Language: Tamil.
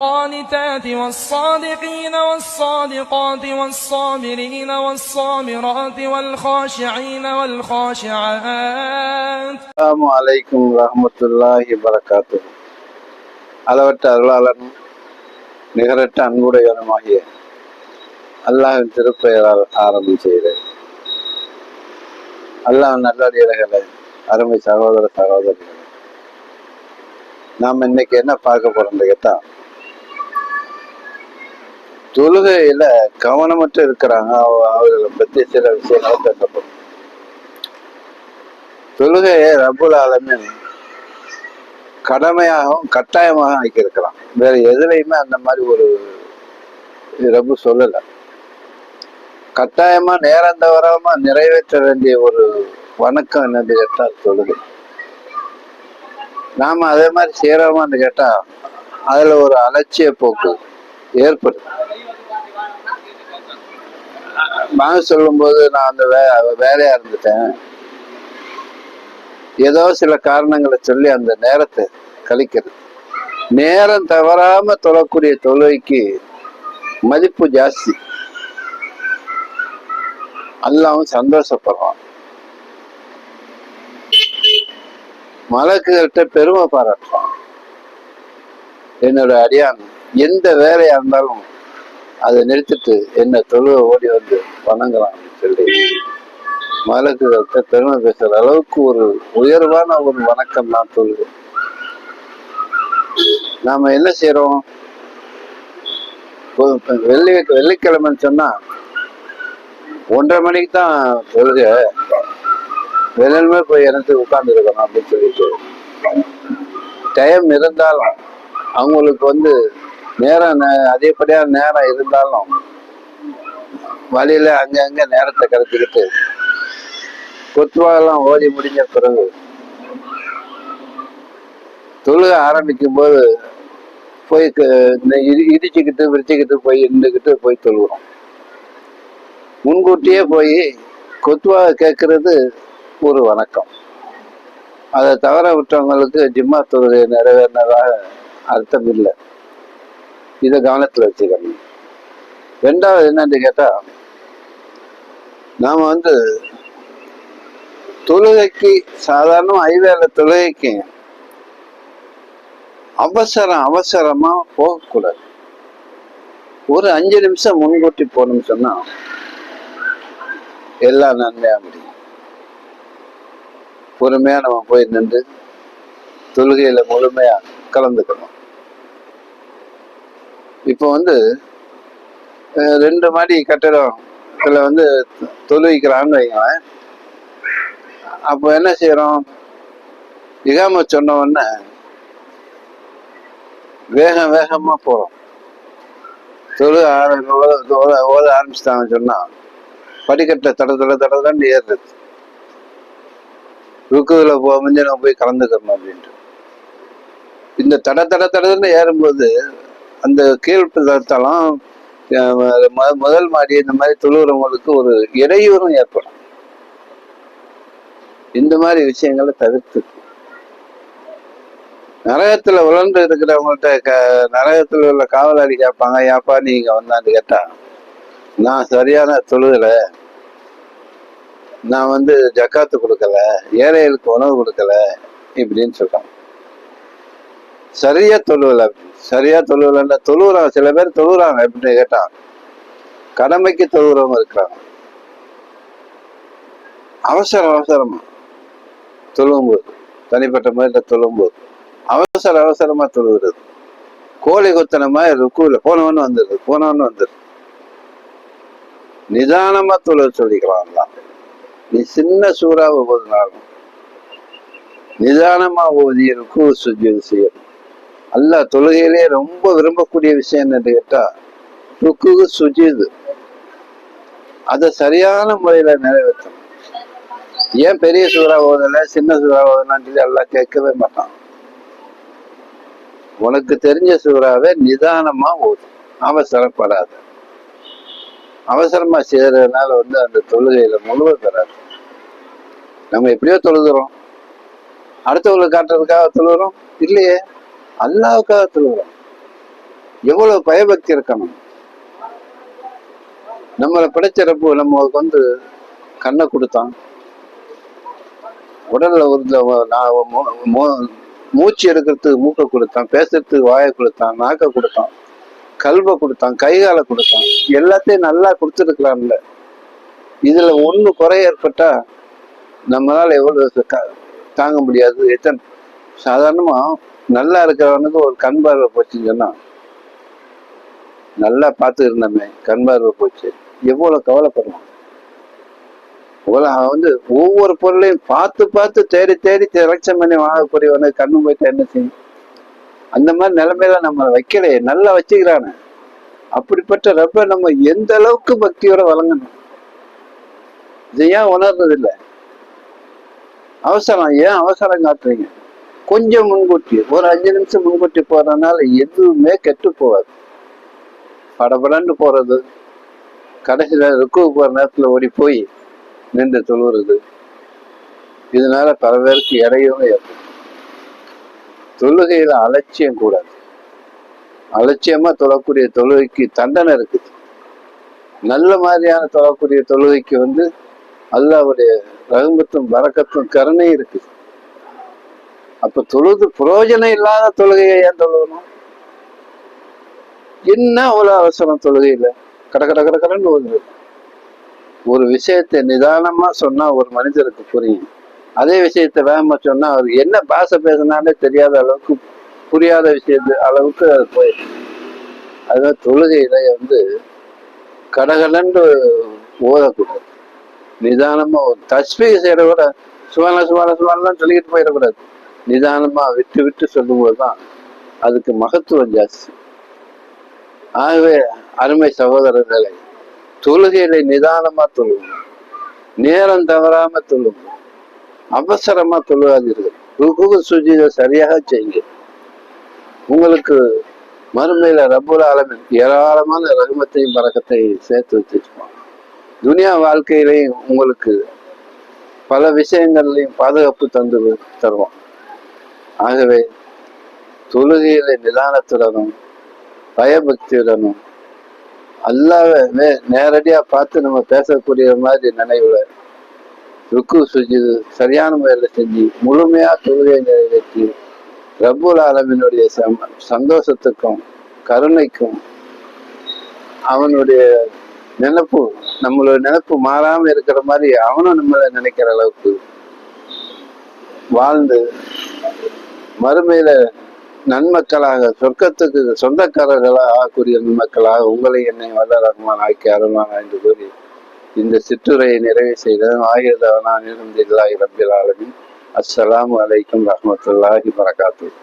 القانتات والصادقين والصادقات والصابرين والصابرات والخاشعين والخاشعات. السلام عليكم ورحمة الله وبركاته. அளவற்ற அருளாளனும் நிகரற்ற அன்புடையவனுமாகிய அல்லாஹ்வின் திருப்பெயரால் ஆரம்பம் செய்கிறேன். அல்லாஹ் நல்லடியார்களே, அருமை சகோதர சகோதரிகளே, நாம் இன்னைக்கு என்ன பார்க்க போறோம்னு கேட்டா, தொழுகையில கவனமற்று இருக்கிறாங்க அவர்களை பத்தி சில விஷயங்களை பேசப்படும். தொழுகையை ரப்புல் ஆலமீன் கடமையாகவும் கட்டாயமாக ஆக்கியிருக்கிறான். வேற எதுலையுமே அந்த மாதிரி ஒரு ரப்பு சொல்லல. கட்டாயமா நேரம் தவறாம நிறைவேற்ற வேண்டிய ஒரு வணக்கம் என்னன்னு கேட்டா தொழுகை. நாம அதே மாதிரி செய்யறோமான்னு கேட்டா அதுல ஒரு அலட்சிய போக்கு ஏற்படுது. வாங்க சொல்லும் போது நான் அந்த வேலையா இருந்துட்டேன், ஏதோ சில காரணங்களை சொல்லி அந்த நேரத்தை கழிக்கிறது. நேரம் தவறாம தொழக்கூடிய தொழுகைக்கு மதிப்பு ஜாஸ்தி, அல்லாவும் சந்தோஷப்படுறான். மலக்குகள்கிட்ட பெருமை பாராட்டுறான். என்னோட அடியான் எந்த வேலையா இருந்தாலும் அதை நிறுத்திட்டு என்ன தொழுவை ஓடி வந்து வணங்குறான் சொல்லி மலக்குகள்கிட்ட பெருமை பேசுற அளவுக்கு ஒரு உயர்வான ஒரு வணக்கம் தான் தொழுகை. நாம என்ன செய்யறோம்? வெள்ளிக்கிழமைன்னு சொன்னா 1:30 மணிக்கு தான் தொழுகை, வெளியிலுமே போய் எனக்கு உட்கார்ந்து இருக்கணும் அப்படின்னு சொல்லிட்டு டைம் இருந்தாலும் அவங்களுக்கு நேரம் அதிகப்படியான நேரம் இருந்தாலும் வழியில அங்க நேரத்தை கடத்திக்கிட்டு கொத்துவாகலாம் ஓடி முடிஞ்ச பிறகு தொழுக ஆரம்பிக்கும் போது போய் இடிச்சுக்கிட்டு விரிச்சுக்கிட்டு போய் நின்றுக்கிட்டு போய் தொழுகிறோம். முன்கூட்டியே போய் கொத்துவாக கேட்கறது ஒரு வணக்கம். அதை தவற விட்டவங்களுக்கு ஜிம்மா தொழுகை நிறைவேறினதாக அர்த்தம் இல்லை. இதை கவனத்தில் வச்சுக்கணும். ரெண்டாவது என்னன்னு கேட்டா, நாம தொழுகைக்கு சாதாரண ஐவேளை தொழுகைக்கு அவசரமா போகக்கூடாது. ஒரு 5 நிமிஷம் முன்கூட்டி போகணும்னு சொன்னா எல்லா நன்மையா முடியும். பொறுமையா நம்ம போய் நின்று தொழுகையில முழுமையா கலந்துக்கணும். இப்போ 2 மாடி கட்டிடத்துல தொழுவிக்கிறான்னு வைங்களேன். அப்போ என்ன செய்யறோம்? இகாம சொன்ன உடனே வேகமா போறோம். ஓத ஆரம்பிச்சுட்டாங்க சொன்னா படிக்கட்டை தடன்னு ஏறுறது. ருக்குல முடிஞ்ச நம்ம போய் கலந்துக்கணும் அப்படின்ட்டு இந்த தடன்னு ஏறும்போது அந்த கீழ்த்தளம் முதல் மாடி இந்த மாதிரி தொழுகிறவங்களுக்கு ஒரு இடையூறும் ஏற்படும். இந்த மாதிரி விஷயங்களை தவிர்த்து நரகத்துல உழன்று இருக்கிறவங்கள்ட்ட நரகத்துல உள்ள காவலாளி கேட்பாங்க, ஏப்பா நீங்க வந்தான்னு கேட்டா, நான் சரியான தொழுகல, நான் ஜக்காத்து கொடுக்கல, ஏழைகளுக்கு உணவு கொடுக்கல இப்படின்னு சொல்றாங்க. சரியா தொழுவலன்னா தொழுவுறாங்க. சில பேர் தொழுவுறாங்க எப்படின்னு கேட்டா கடமைக்கு தொழுவுறவங்க இருக்கிறாங்க. அவசரமா தொழுவும்போது, தனிப்பட்ட முறையில தொழுவும்போது அவசரமா தொழுகிறது. கோழி கொத்தன மாதிரி ருக்குல போனவன்னு வந்துடுது. நிதானமா தொழுவ சொல்லிக்கலாம். நீ சின்ன சூறாவை ஓதுனாலும் நிதானமா ஓதி ருக்கு சுஜூது செய்யணும். அல்லாஹ் தொழுகையிலேயே ரொம்ப விரும்பக்கூடிய விஷயம் என்னன்னு கேட்டா ருக்கு சுஜூது. அதை சரியான முறையில நிறைவேற்றணும். ஏன் பெரிய சூறா ஓதல சின்ன சூறா ஓதலான்னு எல்லாம் கேட்கவே மாட்டான். உனக்கு தெரிஞ்ச சூறாவை நிதானமா ஓது, அவசரப்படாத. அவசரமா செய்யறதுனால அந்த தொழுகையில முழுவ பெறாது. நம்ம எப்படியோ தொழுகிறோம், அடுத்தவங்களுக்கு காட்டுறதுக்காக தொழுகிறோம் இல்லையே, அல்லாவுக்காக தொழுகிறோம். எவ்வளவு பயபக்தி இருக்கணும். நம்மளை படைச்சறப்போ நம்மளுக்கு வந்து கண்ணை கொடுத்தான், உடல்ல ஒரு மூச்சு எடுக்கிறதுக்கு மூக்கை கொடுத்தான், பேசுறதுக்கு வாயை கொடுத்தான், நாக்கை கொடுத்தான், கல்வை கொடுத்தான், கைகாலை கொடுத்தான், எல்லாத்தையும் நல்லா கொடுத்துருக்கலாம்ல. இதுல ஒண்ணு குறை ஏற்பட்டா நம்மளால எவ்வளவு தாங்க முடியாது. எத்தனை சாதாரணமா நல்லா இருக்கிறவனுக்கு ஒரு கண் பார்வை போச்சுன்னு சொன்னா, நல்லா பார்த்து இருந்தோமே கண் பார்வை போச்சு, எவ்வளவு கவலைப்படுவான். அவன் வந்து ஒவ்வொரு பொருளையும் பார்த்து பார்த்து தேடி தேடி செலக்ஷன் பண்ணி வாங்கக்கூடியவனுக்கு கண்ணு போயிட்டு என்ன செய்யும்? அந்த மாதிரி நிலைமையில நம்ம வைக்கலையே, நல்லா வச்சுக்கிறானு. அப்படிப்பட்ட ரப்ப நம்ம எந்த அளவுக்கு பக்தியோட வழங்கணும், இதை ஏன் உணர்றது இல்லை? ஏன் அவசரம் காட்டுறீங்க? கொஞ்சம் முன்கூட்டி ஒரு 5 நிமிஷம் முன்கூட்டி போறதுனால எதுவுமே கெட்டு போகாது. படபடன்னு போறது, கடைசியில ருக்கு போற நேரத்துல ஓடி போய் நின்று தொழுகிறது, இதனால பல பேருக்கு இடையும் ஏற்படும். தொழுகையில அலட்சியம் கூடாது. அலட்சியமா தொழக்கூடிய தொழுகைக்கு தண்டனை இருக்குது. நல்ல மாதிரியான தொழக்கூடிய தொழுகைக்கு வந்து அல்லாஹ்வுடைய ரஹ்மத்தும் பரக்கத்தும் கருணையும் இருக்குது. அப்ப தொழுது பிரயோஜனம் இல்லாத தொழுகையை ஏன் தொழுகணும்? என்ன அவ்வளவு அவசரம் தொழுகையில? கடன்னு ஓடுது. ஒரு விஷயத்தை நிதானமா சொன்னா ஒரு மனிதருக்கு புரியும். அதே விஷயத்த வேகமா சொன்னா அவருக்கு என்ன பாஷை பேசினாலே தெரியாத அளவுக்கு, புரியாத விஷயத்து அளவுக்கு அது போயிடுச்சு. அதுதான் தொழுகையில வந்து கடகடன்னு ஓதக்கூடாது. நிதானமா ஒரு தஸ்பீஹ் செய்யற கூட சுவாலாம் சொல்லிக்கிட்டு போயிடக்கூடாது. நிதானமா விட்டு விட்டு சொல்லும் போதுதான் அதுக்கு மகத்துவம் ஜாஸ்தி. ஆகவே அருமை சகோதரர்களை, தொழுகையில நிதானமா தொழுவோம், நேரம் தவறாம தொழுவோம், அவசரமா தொழுகாதீர்கள். ருக்கு சுஜூதை சரியாக செய்யுங்க. உங்களுக்கு மறுமையில ரப்புல் ஆலமீன் ஏராளமான ரஹ்மத்தையும் பரக்கத்தையும் சேர்த்து வச்சிருப்பான். துனியா வாழ்க்கையிலையும் உங்களுக்கு பல விஷயங்கள்லையும் பாதுகாப்பு தருவான். ஆகவே தொழுகையில நிதானத்துடனும் பயபக்தியுடனும் அல்லாஹ்வை நேரடியா பார்த்து நம்ம பேசக்கூடிய மாதிரி நினைவுல ருக்கு சுஜூது சரியான முறையில செஞ்சு முழுமையா தொழுகையை நிறைவேற்றி ரப்புல் ஆலமீனுடைய சந்தோஷத்துக்கும் கருணைக்கும் அவனுடைய நினைப்பு, நம்மளுடைய நினைப்பு மாறாம இருக்கிற மாதிரி அவனும் நம்மளை நினைக்கிற அளவுக்கு வாழ்ந்து மறுமையில நன்மக்களாக சொர்க்கத்துக்கு சொந்தக்காரர்களாக ஆகக்கூடிய நன்மக்களாக உங்களை என்னை வல்ல ரஹ்மான் ஆக்கி அருள்வான் என்று கூறி இந்த சிற்றுரையை நிறைவு செய்தேன். ஆகியதான ரப்பில் ஆலமீன். அஸ்ஸலாமு அலைக்கும் ரஹ்மத்துல்லாஹி வரகாத்துஹு.